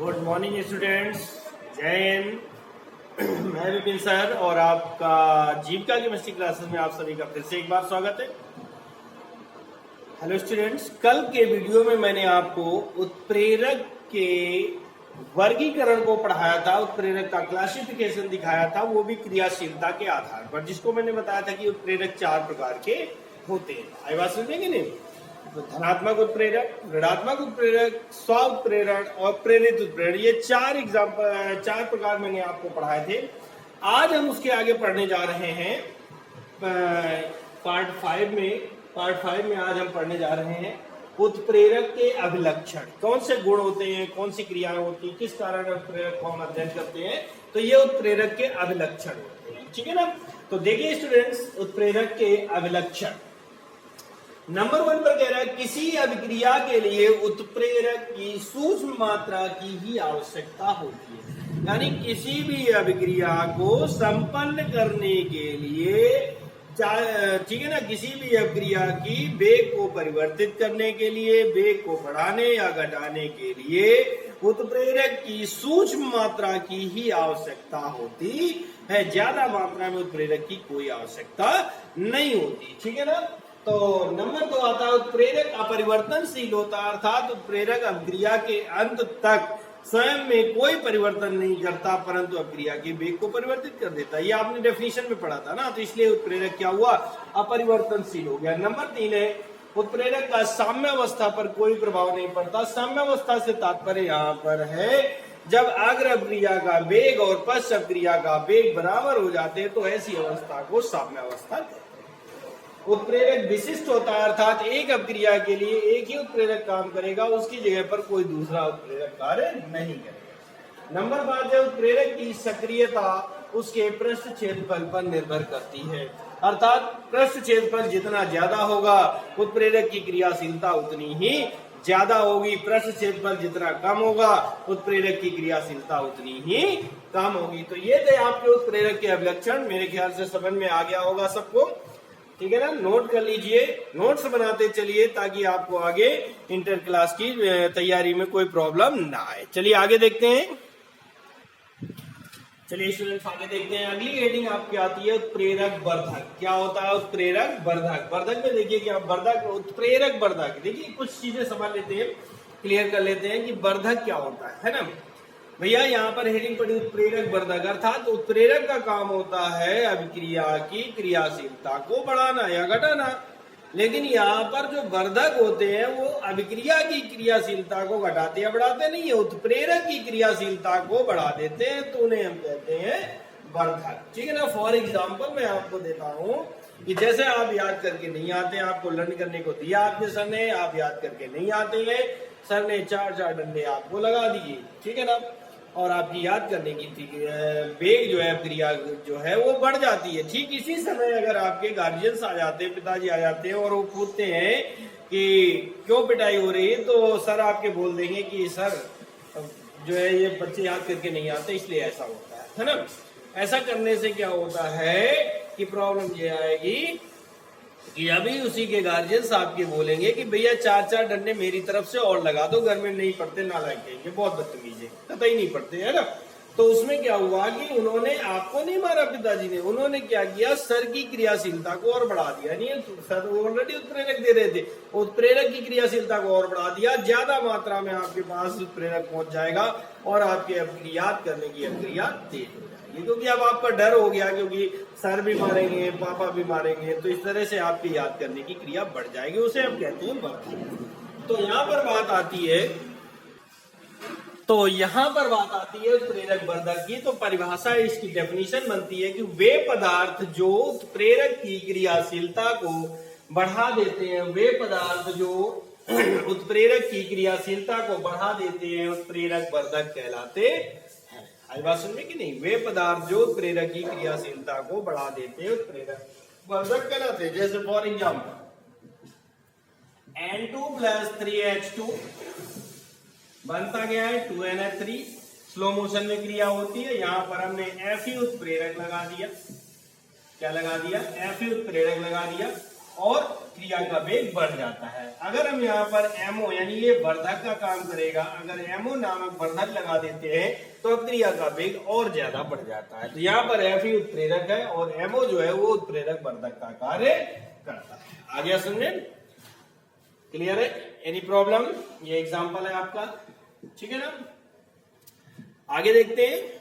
Good morning students, जय हिंद। मैं Vipin sir और आपका जीविका केमिस्ट्री क्लासेस में आप सभी का फिर से एक बार स्वागत है। हेलो स्टूडेंट्स, कल के वीडियो में मैंने आपको उत्प्रेरक के वर्गीकरण को पढ़ाया था, उत्प्रेरक का क्लासिफिकेशन दिखाया था, वो भी क्रियाशीलता के आधार पर, जिसको मैंने बताया था कि उत्प्रेरक 4 प्रकार के होते हैं। आई बात समझे कि नहीं? तो धनात्मक उत्प्रेरक, ऋणात्मक उत्प्रेरक, स्व उत्प्रेरण और प्रेरित उत्प्रेरण, ये 4 प्रकार मैंने आपको पढ़ाए थे। आज हम उसके आगे पढ़ने जा रहे हैं पार्ट 5 में आज हम पढ़ने जा रहे हैं उत्प्रेरक के अभिलक्षण। कौन से गुण होते हैं, कौन सी क्रियाएं होती हैं, किस कारण उत्प्रेरक को हम अध्ययन करते हैं, तो ये उत्प्रेरक के अभिलक्षण होते हैं। ठीक है ना? तो देखिए स्टूडेंट्स, उत्प्रेरक के अभिलक्षण नंबर 1 पर कह रहा है किसी अभिक्रिया के लिए उत्प्रेरक की सूक्ष्म मात्रा की ही आवश्यकता होती है। यानी किसी भी अभिक्रिया को संपन्न करने के लिए, ठीक है ना, किसी भी अभिक्रिया की वेग को परिवर्तित करने के लिए, वेग को बढ़ाने या घटाने के लिए उत्प्रेरक की सूक्ष्म मात्रा की ही आवश्यकता होती है। ज्यादा मात्रा में उत्प्रेरक की कोई आवश्यकता नहीं होती। ठीक है ना? तो नंबर 2 आता है उत्प्रेरक अपरिवर्तनशील होता है, अर्थात उत्प्रेरक अभिक्रिया के अंत तक स्वयं में कोई परिवर्तन नहीं करता, परंतु अभिक्रिया के वेग को परिवर्तित कर देता है। ये आपने डेफिनेशन में पढ़ा था ना, तो इसलिए उत्प्रेरक क्या हुआ? अपरिवर्तनशील हो गया। नंबर 3 है उत्प्रेरक का साम्यावस्था पर कोई प्रभाव नहीं पड़ता। साम्यावस्था से तात्पर्य यहाँ पर है जब अग्र अभिक्रिया का वेग और पश्च अभिक्रिया का वेग बराबर हो जाते हैं तो ऐसी अवस्था को साम्यावस्था कहते हैं। उत्प्रेरक विशिष्ट होता है, अर्थात एक अभिक्रिया के लिए एक ही उत्प्रेरक काम करेगा, उसकी जगह पर कोई दूसरा उत्प्रेरक कार्य नहीं करेगा। नंबर 5 है उत्प्रेरक की सक्रियता उसके पृष्ठ क्षेत्रफल पर निर्भर करती है, अर्थात पृष्ठ क्षेत्रफल जितना ज्यादा होगा उत्प्रेरक की क्रियाशीलता उतनी ही ज्यादा होगी, पृष्ठ क्षेत्रफल जितना कम होगा उत्प्रेरक की क्रियाशीलता उतनी ही कम होगी। तो ये थे आपके उत्प्रेरक के अभिलक्षण। मेरे ख्याल से समझ में आ गया होगा सबको। ठीक है ना? नोट कर लीजिए, नोट्स बनाते चलिए ताकि आपको आगे इंटर क्लास की तैयारी में कोई प्रॉब्लम ना आए। चलिए आगे देखते हैं। चलिए स्टूडेंट्स आगे देखते हैं। अगली हेडिंग आपकी आती है उत्प्रेरक वर्धक। क्या होता है उत्प्रेरक वर्धक? वर्धक में देखिए क्या वर्धक, उत्प्रेरक वर्धक। देखिए कुछ चीजें समझ लेते हैं, क्लियर कर लेते हैं कि वर्धक क्या होता है ना भैया। यहाँ पर हेडिंग पड़ी उत्प्रेरक वर्धक, अर्थात उत्प्रेरक का काम होता है अभिक्रिया की क्रियाशीलता को बढ़ाना या घटाना। लेकिन यहाँ पर जो वर्धक होते हैं वो अभिक्रिया की क्रियाशीलता को घटाते या बढ़ाते नहीं है, उत्प्रेरक की क्रियाशीलता को बढ़ा देते हैं, तो उन्हें हम कहते हैं वर्धक। ठीक है ना? फॉर एग्जाम्पल मैं आपको देता हूँ कि जैसे आप याद करके नहीं आते, आपको लर्न करने को दिया आपके सर ने, आप याद करके नहीं आते हैं, सर ने 4 डंडे आपको लगा दिए। ठीक है ना? और आपकी याद करने की वेग जो है, क्रिया जो है वो बढ़ जाती है। ठीक इसी समय अगर आपके गार्जियंस आ जाते हैं, पिताजी आ जाते हैं और वो पूछते हैं कि क्यों पिटाई हो रही है, तो सर आपके बोल देंगे कि सर जो है ये बच्चे याद करके नहीं आते इसलिए ऐसा होता है ना? ऐसा करने से क्या होता है कि प्रॉब्लम ये आएगी कि अभी उसी के गार्जियंस आपके बोलेंगे कि भैया 4 डंडे मेरी तरफ से और लगा दो, घर में नहीं पढ़ते, नालायक कहेंगे, बहुत बदतमीज है, कतई नहीं पढ़ते, है ना? तो उसमें क्या हुआ कि उन्होंने आपको नहीं मारा, पिताजी ने, उन्होंने क्या किया, सर की क्रियाशीलता को और बढ़ा दिया। नहीं, सर ऑलरेडी उत्प्रेरक दे रहे थे, उत्प्रेरक की क्रियाशीलता को और बढ़ा दिया, ज्यादा मात्रा में आपके पास उत्प्रेरक पहुंच जाएगा और आपके याद करने की अभिक्रिया तेज हो जाएगी, क्योंकि अब आपका डर हो गया, क्योंकि सर भी मारेंगे, पापा भी मारेंगे, तो इस तरह से आपकी याद करने की क्रिया बढ़ जाएगी, उसे हम कहते हैं वर्धक। तो यहाँ पर बात आती है उत्प्रेरक वर्धक की। तो परिभाषा, इसकी डेफिनेशन बनती है कि वे पदार्थ जो उत्प्रेरक की क्रियाशीलता को बढ़ा देते हैं, वे पदार्थ जो उत्प्रेरक की क्रियाशीलता को बढ़ा देते हैं उत्प्रेरक वर्धक कहलाते हैं। आई बात समझ में कि नहीं? वे पदार्थ जो उत्प्रेरक की क्रियाशीलता को बढ़ा देते हैं उत्प्रेरक वर्धक कहलाते हैं। जैसे फॉर एग्जाम्पल N2 + 3H2 बनता गया है 2NH3, स्लो मोशन में क्रिया होती है। यहाँ पर हमने Fe उत्प्रेरक लगा दिया, क्या लगा दिया? Fe उत्प्रेरक लगा दिया, और क्रिया का वेग बढ़ जाता है। अगर हम यहाँ पर एमओ यानी ये वर्धक का काम करेगा, अगर एमओ नामक वर्धक लगा देते हैं तो क्रिया का वेग और ज्यादा बढ़ जाता है। तो यहाँ पर एफ ही उत्प्रेरक है और एमओ जो है वो उत्प्रेरक वर्धक का कार्य करता है। आ गया समझे? क्लियर है? Any problem? ये एग्जाम्पल है आपका, ठीक है ना। आगे देखते हैं।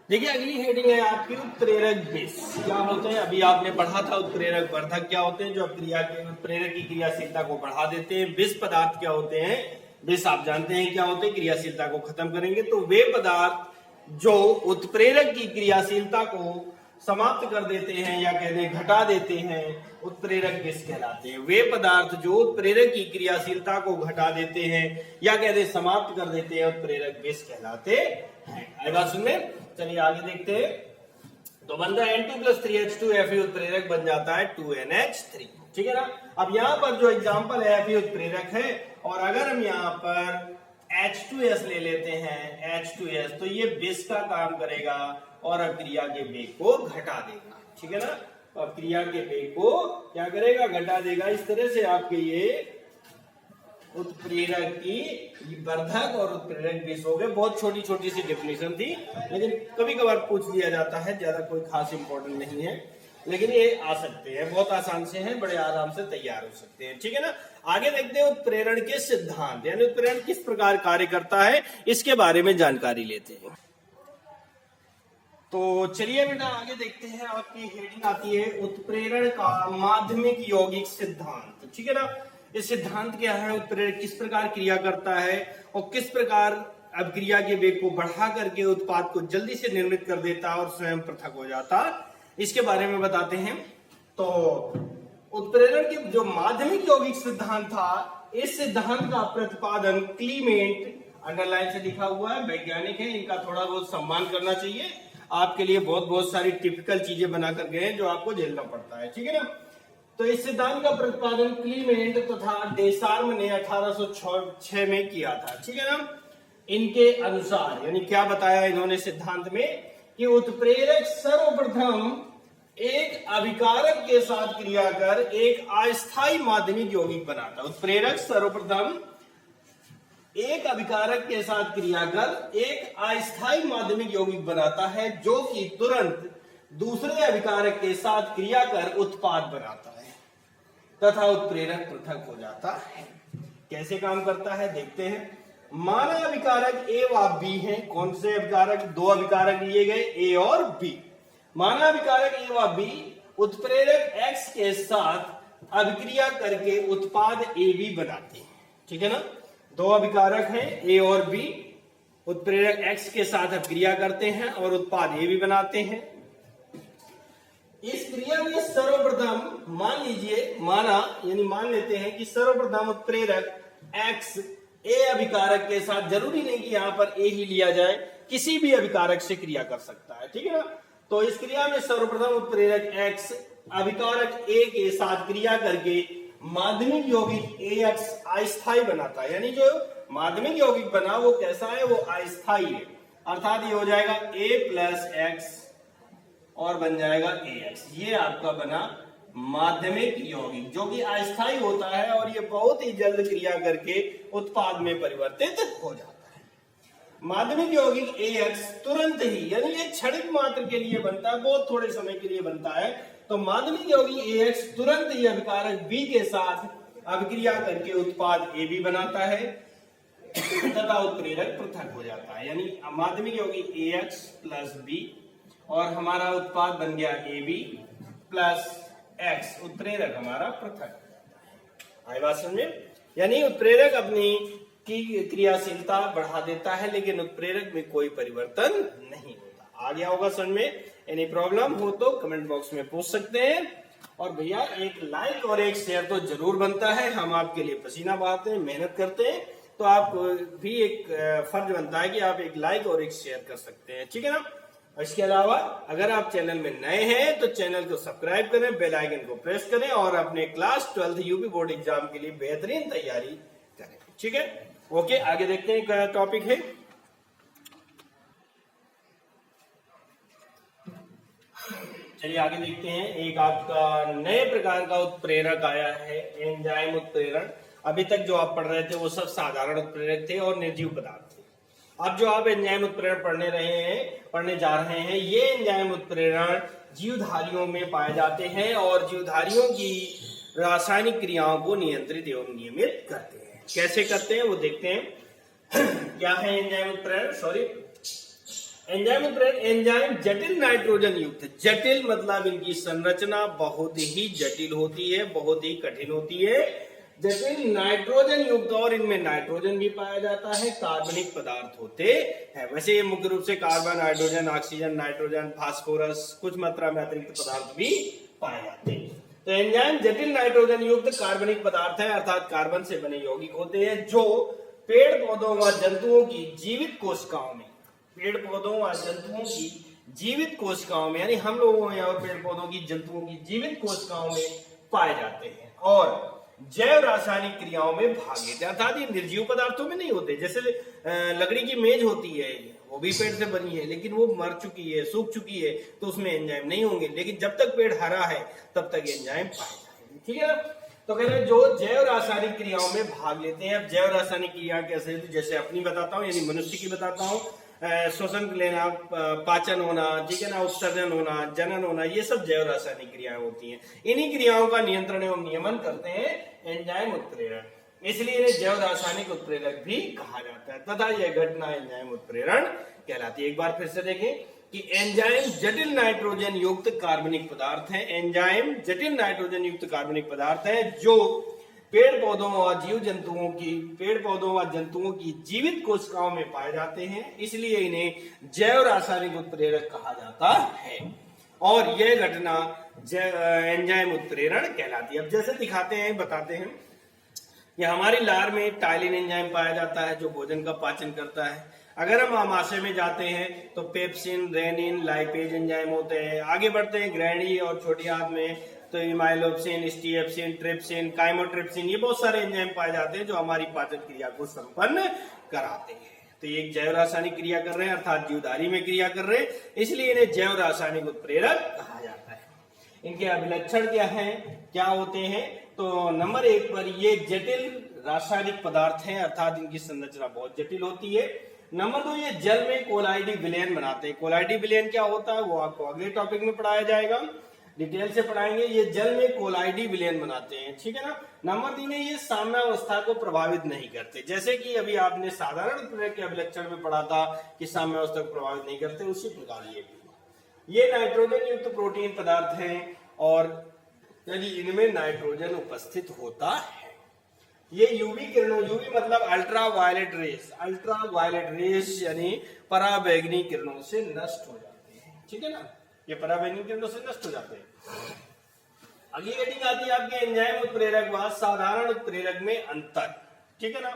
देखिए अगली हेडिंग है आपकी उत्प्रेरक विष क्या होते हैं। अभी आपने पढ़ा था उत्प्रेरक वर्धक क्या होते हैं, जो क्रिया के उत्प्रेरक की क्रियाशीलता को बढ़ा देते हैं। विष पदार्थ क्या होते हैं, विष आप जानते हैं क्या होते हैं, क्रियाशीलता को खत्म करेंगे। तो वे पदार्थ जो उत्प्रेरक की क्रियाशीलता को समाप्त कर देते हैं या कहते घटा देते हैं, उत्प्रेरक विष कहलाते हैं। वे पदार्थ जो उत्प्रेरक की क्रियाशीलता को घटा देते हैं या कहते समाप्त कर देते हैं, उत्प्रेरक विष कहलाते हैं। आई बात सुनने? चलिए आगे देखते हैं। तो बनता है N2+3H2 Fe उत्प्रेरक बन जाता है 2NH3, ठीक है ना। अब यहाँ पर जो एग्जाम्पल है Fe उत्प्रेरक है, और अगर हम यहाँ पर H2S ले लेते हैं, H2S, तो ये विष का काम करेगा और क्रिया के वेग को घटा देगा, ठीक है ना। अब क्रिया के वेग को क्या करेगा, घटा देगा। इस तरह से आपके ये उत्प्रेरक की वर्धक और उत्प्रेरक विष हो गए। बहुत छोटी छोटी सी डेफिनेशन थी, लेकिन कभी कभार पूछ लिया जाता है, ज्यादा कोई खास इंपॉर्टेंट नहीं है, लेकिन ये आ सकते हैं, बहुत आसान से हैं, बड़े आराम से तैयार हो सकते हैं, ठीक है ना। आगे देखते हैं उत्प्रेरण के सिद्धांत, यानी उत्प्रेरण किस प्रकार कार्य करता है, इसके बारे में जानकारी लेते हैं। तो चलिए बेटा आगे देखते हैं। आपकी हेडिंग आती है उत्प्रेरण का माध्यमिक यौगिक सिद्धांत, ठीक है ना। इस सिद्धांत क्या है, उत्प्रेरक किस प्रकार क्रिया करता है और किस प्रकार अभिक्रिया के वेग को बढ़ा करके उत्पाद को जल्दी से निर्मित कर देता और स्वयं पृथक हो जाता, इसके बारे में बताते हैं। तो उत्प्रेरण के जो माध्यमिक यौगिक सिद्धांत था, इस सिद्धांत का प्रतिपादन क्लीमेंट, अंडरलाइन से लिखा हुआ है, वैज्ञानिक है, इनका थोड़ा बहुत सम्मान करना चाहिए। आपके लिए बहुत सारी टिपिकल चीजें बनाकर गए हैं जो आपको झेलना पड़ता है, ठीक है ना। तो इस सिद्धांत का प्रतिपादन क्लीमेंट तथा डेसार्म ने 1806 में किया था, ठीक है ना। इनके अनुसार यानी क्या बताया इन्होंने सिद्धांत में कि उत्प्रेरक सर्वप्रथम एक अभिकारक के साथ क्रिया कर एक अस्थायी माध्यमिक यौगिक बनाता। उत्प्रेरक सर्वप्रथम एक अभिकारक के साथ क्रिया कर एक अस्थायी माध्यमिक यौगिक बनाता है, जो कि तुरंत दूसरे अभिकारक के साथ क्रिया कर उत्पाद बनाता है तथा उत्प्रेरक पृथक हो जाता है। कैसे काम करता है देखते हैं। माना अभिकारक ए व बी है। कौन से अभिकारक, दो अभिकारक लिए गए ए और बी। माना अभिकारक ए व बी उत्प्रेरक एक्स के साथ अभिक्रिया करके उत्पाद ए बी बनाते हैं, ठीक है ना। दो अभिकारक हैं ए और बी, उत्प्रेरक एक्स के साथ अभिक्रिया करते हैं और उत्पाद ए बी बनाते हैं। इस क्रिया में सर्वप्रथम मान लीजिए, माना यानी मान लेते हैं कि सर्वप्रथम उत्प्रेरक एक्स ए अभिकारक के साथ, जरूरी नहीं कि यहां पर ए ही लिया जाए, किसी भी अभिकारक से क्रिया कर सकता है, ठीक है ना। तो इस क्रिया में सर्वप्रथम उत्प्रेरक एक्स अभिकारक ए के साथ क्रिया करके माध्यमिक यौगिक ए एक्स अस्थायी बनाता है। यानी जो माध्यमिक यौगिक बना वो कैसा है, वो अस्थायी है, अर्थात ये हो जाएगा ए प्लस एक्स और बन जाएगा ए एक्स। ये आपका बना माध्यमिक यौगिक, जो कि अस्थायी होता है और ये बहुत ही जल्द क्रिया करके उत्पाद में परिवर्तित हो जाता है। माध्यमिक यौगिक ए एक्स तुरंत ही, यानी ये क्षणिक मात्र के लिए बनता है, बहुत थोड़े समय के लिए बनता है। तो माध्यमिक यौगिक ए एक्स तुरंत ही अभिकारक बी के साथ अभिक्रिया करके उत्पाद ए बी बनाता है तथा उत्प्रेरक पृथक हो जाता है। यानी माध्यमिक यौगिक ए एक्स प्लस बी और हमारा उत्पाद बन गया ए बी प्लस एक्स, उत्प्रेरक हमारा पृथक। आई बात समझे। यानी उत्प्रेरक अपनी की क्रियाशीलता बढ़ा देता है, लेकिन उत्प्रेरक में कोई परिवर्तन नहीं होता। आ गया होगा समझ में। एनी प्रॉब्लम हो तो कमेंट बॉक्स में पूछ सकते हैं। और भैया एक लाइक और एक शेयर तो जरूर बनता है, हम आपके लिए पसीना बहाते हैं, मेहनत करते हैं, तो आप भी एक फर्ज बनता है कि आप एक लाइक और एक शेयर कर सकते हैं, ठीक है ना। इसके अलावा अगर आप चैनल में नए हैं तो चैनल को सब्सक्राइब करें, बेल आइकन को प्रेस करें और अपने class 12th UP board exam के लिए बेहतरीन तैयारी करें, ठीक है। ओके, आगे देखते हैं क्या टॉपिक है। चलिए आगे देखते हैं। एक आपका नए प्रकार का उत्प्रेरक आया है, एंजाइम उत्प्रेरण। अभी तक जो आप पढ़ रहे थे वो सब साधारण उत्प्रेरक थे और निर्जीव पदार्थ थे। अब जो आप एंजाइम उत्प्रेरण पढ़ने जा रहे हैं, ये एंजाइम उत्प्रेरण जीवधारियों में पाए जाते हैं और जीवधारियों की रासायनिक क्रियाओं को नियंत्रित एवं नियमित करते हैं। कैसे करते हैं वो देखते हैं। क्या है एंजाइम उत्प्रेरण? एंजाइम उत्प्रेरण, एंजाइम जटिल नाइट्रोजन युक्त, जटिल मतलब इनकी संरचना बहुत ही जटिल होती है, बहुत ही कठिन होती है, जटिल नाइट्रोजन युक्त, और इनमें नाइट्रोजन भी पाया जाता है, कार्बनिक पदार्थ होते हैं। वैसे ये मुख्य रूप से carbon, hydrogen, oxygen, nitrogen, phosphorus, कुछ मात्रा में अतिरिक्त पदार्थ भी पाए जाते हैं। तो एंजाइम जटिल नाइट्रोजन युक्त कार्बनिक पदार्थ है, अर्थात कार्बन से बने यौगिक होते हैं, जो पेड़ पौधों व जंतुओं की जीवित कोशिकाओं में, पेड़ पौधों व जंतुओं की जीवित कोशिकाओं में, यानी हम लोगों में और पेड़ पौधों की, जंतुओं की जीवित कोशिकाओं में पाए जाते हैं और जैव रासायनिक क्रियाओं में भाग लेते हैं। अर्थात ये निर्जीव पदार्थों में नहीं होते। जैसे लकड़ी की मेज होती है, वो भी पेड़ से बनी है, लेकिन वो मर चुकी है, सूख चुकी है, तो उसमें एंजाइम नहीं होंगे, लेकिन जब तक पेड़ हरा है तब तक एंजाइम पाए जाएंगे। ठीक है ना? तो कहते हैं जो जैव रासायनिक क्रियाओं में भाग लेते हैं। अब जैव रासायनिक क्रिया कैसे, जैसे अपनी बताता हूँ, यानी मनुष्य की बताता हूँ। श्वसन लेना, पाचन होना, ठीक है ना, उत्सर्जन होना, जनन होना, ये सब जैव रासायनिक क्रियाएं होती हैं। इन्हीं क्रियाओं का नियंत्रण एवं नियमन करते हैं एंजाइम उत्प्रेरण। इसलिए इन्हें जैव रासायनिक उत्प्रेरक भी कहा जाता है तथा यह घटना एंजाइम उत्प्रेरण कहलाती है। एक बार फिर से देखें कि एंजाइम जटिल नाइट्रोजन युक्त कार्बनिक पदार्थ है, एंजाइम जटिल नाइट्रोजन युक्त कार्बनिक पदार्थ है जो पेड़ पौधों व जंतुओं की जीवित कोशिकाओं में पाए जाते हैं, इसलिए इन्हें जैव रासायनिक उत्प्रेरक कहा जाता है और यह घटना एंजाइम उत्प्रेरण कहलाती है। अब जैसे दिखाते हैं, बताते हैं। यह हमारी लार में टाइलिन एंजाइम पाया जाता है जो भोजन का पाचन करता है। अगर हम आमाशय में जाते हैं तो पेप्सिन, रेनिन, लाइपेज एंजाइम होते हैं। आगे बढ़ते हैं ग्रैंडी और छोटी आंत में तो इमाइलोप्सिन, स्टीएप्सिन, ट्रिप्सिन, काइमोट्रिप्सिन, ये बहुत सारे एंजाइम पाए जाते हैं जो हमारी पाचन क्रिया को संपन्न कराते हैं। तो ये जैव रासायनिक क्रिया कर रहे हैं, अर्थात जीवधारी में क्रिया कर रहे हैं, इसलिए इन्हें जैव रासायनिक उत्प्रेरक कहा जाता है। इनके अभिलक्षण क्या है, क्या होते हैं? तो नंबर 1 पर ये जटिल रासायनिक पदार्थ हैं, अर्थात इनकी संरचना बहुत जटिल होती है। नंबर 2, ये जल में कोलाइडी विलयन बनाते हैं। कोलाइडी विलयन क्या होता है वो आपको अगले टॉपिक में पढ़ाया जाएगा, डिटेल से पढ़ाएंगे। ये जल में कोलाइडी विलयन बनाते हैं, ठीक है ना। नंबर 3 है ये साम्यावस्था को प्रभावित नहीं करते। जैसे कि अभी आपने साधारण उत्प्रेरक के अभिलक्षण में पढ़ा था कि साम्यावस्था को प्रभावित नहीं करते, उसी प्रकार ये नाइट्रोजन युक्त प्रोटीन पदार्थ हैं और यदि इनमें नाइट्रोजन उपस्थित होता है, ये यूवी किरणों, यूवी मतलब अल्ट्रा वायलेट रेस यानी पराबैंगनी किरणों से नष्ट हो जाते हैं, ठीक है ना। ये पराबैंगनी किरणों से नष्ट हो जाते हैं। अगली हेडिंग आती है आपके एंजाइम उत्प्रेरक व साधारण उत्प्रेरक में अंतर, ठीक है ना।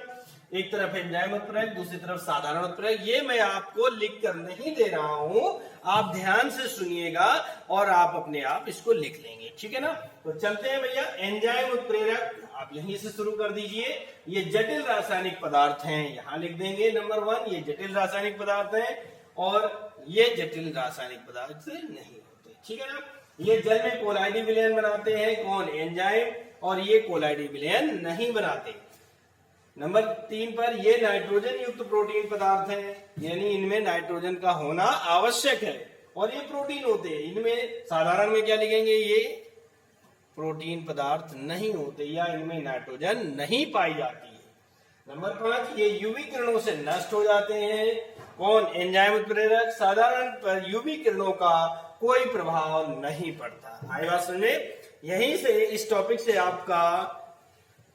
एक तरफ एंजाइम उत्प्रेरक, दूसरी तरफ साधारण उत्प्रेरक। ये मैं आपको लिख कर नहीं दे रहा हूं, आप ध्यान से सुनिएगा और आप अपने आप इसको लिख लेंगे, ठीक है ना। तो चलते हैं भैया, एंजाइम उत्प्रेरक आप यहीं से शुरू कर दीजिए। ये जटिल रासायनिक पदार्थ हैं, यहां लिख देंगे नंबर 1, ये जटिल रासायनिक पदार्थ हैं और ये जटिल रासायनिक पदार्थ नहीं होते, ठीक है ना। ये जल में कोलाइडी विलयन बनाते हैं, कौन? एंजाइम, और ये कोलाइडी विलयन नहीं बनाते। नंबर 3 पर ये नाइट्रोजन युक्त प्रोटीन पदार्थ हैं, यानी इनमें नाइट्रोजन का होना आवश्यक है और ये प्रोटीन होते हैं। इनमें साधारण में क्या लिखेंगे, ये प्रोटीन पदार्थ नहीं होते या इनमें नाइट्रोजन नहीं पाई जाती है। नंबर 5, ये यूवी किरणों से नष्ट हो जाते हैं, कौन? एंजाइम उत्प्रेरक। साधारण पर यूवी किरणों का कोई प्रभाव नहीं पड़ता। आई बात समझ में? यहीं से इस टॉपिक से आपका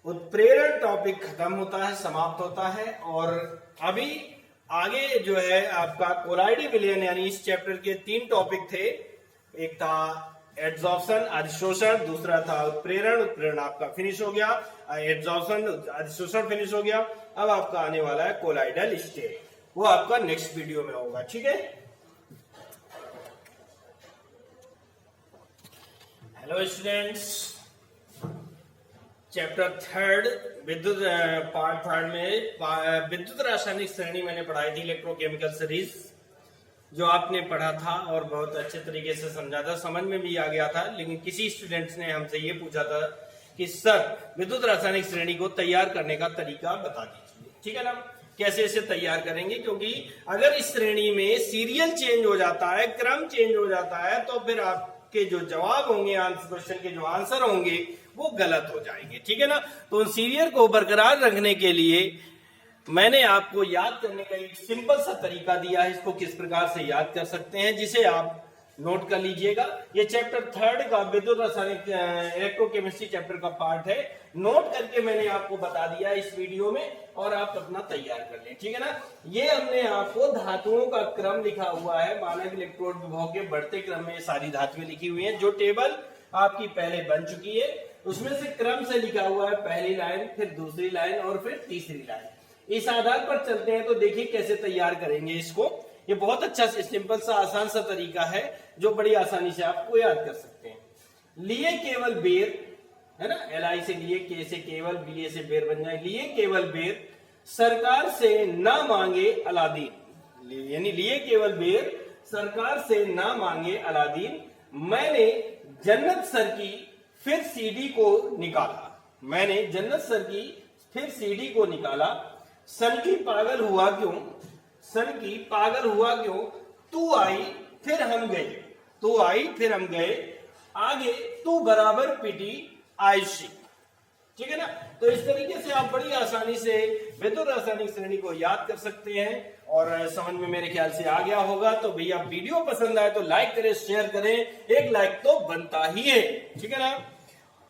उत्प्रेरण टॉपिक खत्म होता है, समाप्त होता है। और अभी आगे जो है आपका कोलाइडी विलयन, यानी इस चैप्टर के 3 टॉपिक थे। एक था एड्सॉर्प्शन, अधिशोषण, दूसरा था उत्प्रेरण। उत्प्रेरण आपका फिनिश हो गया, एड्सॉर्प्शन, अधिशोषण फिनिश हो गया। अब आपका आने वाला है कोलाइडल स्टेट, वो आपका नेक्स्ट वीडियो में होगा, ठीक है। हेलो स्टूडेंट्स, चैप्टर 3 विद्युत, पार्ट 3 में विद्युत रासायनिक श्रेणी मैंने पढ़ाई थी, इलेक्ट्रोकेमिकल सीरीज। जो आपने पढ़ा था और बहुत अच्छे तरीके से समझा था, समझ में भी आ गया था। लेकिन किसी स्टूडेंट्स ने हमसे ये पूछा था कि सर विद्युत रासायनिक श्रेणी को तैयार करने का तरीका बता दीजिए, ठीक है ना, कैसे इसे तैयार करेंगे। क्योंकि अगर इस श्रेणी में सीरियल चेंज हो जाता है, क्रम चेंज हो जाता है, तो फिर आपके जो जवाब होंगे क्वेश्चन के जो आंसर होंगे वो गलत हो जाएंगे, ठीक है ना। तो उन सीरियल को बरकरार रखने के लिए मैंने आपको याद करने का एक सिंपल सा तरीका दिया है। इसको किस प्रकार से याद कर सकते हैं, जिसे आप नोट कर लीजिएगा। ये चैप्टर 3 का विद्युत रासायनिक इलेक्ट्रोकेमिस्ट्री चैप्टर का पार्ट है। नोट करके मैंने आपको बता दिया इस वीडियो में, और आप अपना तैयार कर लें, ठीक है ना। ये हमने आपको धातुओं का क्रम लिखा हुआ है, मानक इलेक्ट्रोड विभव के बढ़ते क्रम में सारी धातुएं लिखी हुई हैं। जो टेबल आपकी पहले बन चुकी है उसमें से क्रम से लिखा हुआ है, पहली लाइन, फिर दूसरी लाइन और फिर तीसरी लाइन। इस आधार पर चलते हैं, तो देखिए कैसे तैयार करेंगे इसको। ये बहुत अच्छा सिंपल सा आसान सा तरीका है जो बड़ी आसानी से आपको याद कर सकते हैं। लिए केवल बेर, है ना, LI से लिए, के से केवल, BA से बेर बन जाए। लिए केवल बेर सरकार से ना मांगे अलादीन, यानी लिए केवल बेर सरकार से ना मांगे अलादीन। मैंने जन्नत सर की फिर CD को निकाला, मैंने जन्नत सर की फिर CD को निकाला। सन की पागल हुआ क्यों, सन की पागल हुआ क्यों, तू आई फिर हम गए, तू आई फिर हम गए, आगे तू बराबर पीटी आयुषी, ठीक है ना। तो इस तरीके से आप बड़ी आसानी से विद्युत रासायनिक श्रेणी को याद कर सकते हैं, और समझ में मेरे ख्याल से आ गया होगा। तो भैया वीडियो पसंद आए तो लाइक करें, शेयर करें, एक लाइक तो बनता ही है, ठीक है ना।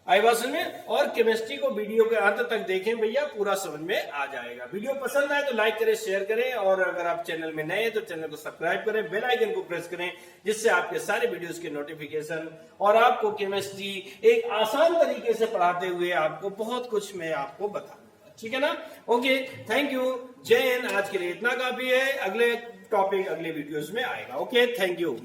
आई बात समझ में। और केमिस्ट्री को वीडियो के अंत तक देखें भैया, पूरा समझ में आ जाएगा। वीडियो पसंद आए तो लाइक करें, शेयर करें, और अगर आप चैनल में नए हैं तो चैनल को सब्सक्राइब करें, बेल आइकन को प्रेस करें, जिससे आपके सारे वीडियोस के नोटिफिकेशन, और आपको केमिस्ट्री एक आसान तरीके से पढ़ाते हुए आपको बहुत कुछ मैं आपको बताऊंगा, ठीक है ना। ओके, थैंक यू, जय हिंद। आज के लिए इतना काफी है, अगले टॉपिक अगले वीडियोस में आएगा। Okay, thank you.